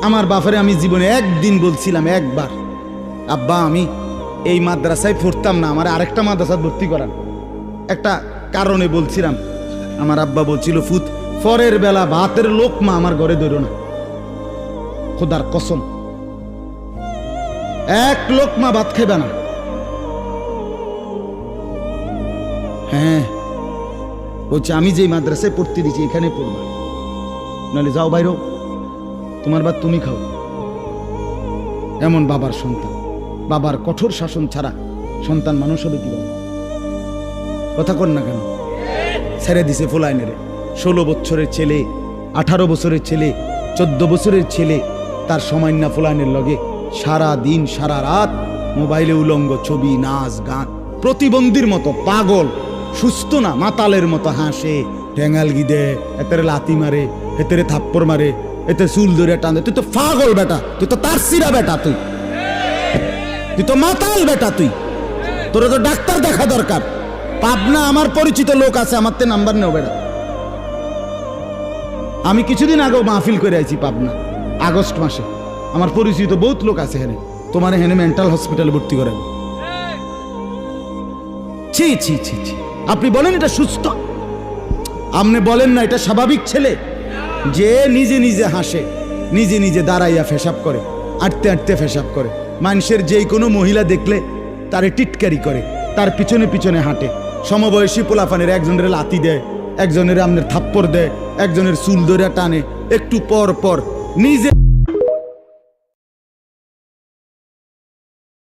আমার বাপরে আমি জীবনে একদিন বলছিলাম, একবার, আব্বা আমি এই মাদ্রাসায় পড়তাম না, আমার আরেকটা মাদ্রাসায় ভর্তি করান। একটা কারণে বলছিলাম। আমার আব্বা বলছিল, ফুত পরের বেলা ভাতের লোকমা আমার ঘরে ধরো না, খোদার কসম, এক লোকমা ভাত খেবে না। হ্যাঁ বলছে, আমি যে মাদ্রাসায় পড়তে দিচ্ছি এখানে পড়বা, নাহলে যাও বাইরো, তোমার ভাত তুমি খাও। এমন বাবার সন্তান, বাবার কঠোর শাসন ছাড়া সন্তান মানুষ হবে কিভাবে? কথা কর না কেন? ছেড়ে দিছে ফোলাইনেরে। 16 বছরের ছেলে, 18 বছরের ছেলে, 14 বছরের ছেলে তার সামান্য ফোলাইনের লগে সারা দিন সারা রাত মোবাইলে উলঙ্গ ছবি, নাচ গান, প্রতিবন্ধীর মতো পাগল, সুস্থ না, মাতালের মতো হাসে, ঠেঙ্গাল গিদে, এতেরে লাথি মারে, এতেরে থাপ্পড় মারে, এতে চুল ধরে টানে। তুই তো পাগল বেটা, তুই তো তার সিরা বেটা, তুই তো মাতাল বেটা, তোর তো ডাক্তার দেখা দরকার। পাবনা আমার পরিচিত লোক আছে, আমার তে নাম্বার নেও বেটা। আমি কিছুদিন আগেও মাহফিল করে আইছি পাবনা, আগস্ট মাসে। আমার পরিচিত বহুত লোক আছে হেনে, তোমার হেনে মেন্টাল হসপিটালে ভর্তি করে। ছি ছি ছি ছি, আপনি বলেন এটা সুস্থ? আপনি বলেন না এটা স্বাভাবিক ছেলে যে নিজে নিজে হাসে, নিজে নিজে দাঁড়াইয়া ফেসাব করে, আটতে আটতে ফেসাব করে, মানুষের যেই কোনো মহিলা দেখলে তারে টিটকারি করে, তার পিছনে পিছনে হাঁটে, সমবয়সী পোলাফানের একজনের লাথি দেয়, একজনের আপনার থাপ্পড় দেয়, একজনের চুল ধরে টানে, একটু পর পর নিজে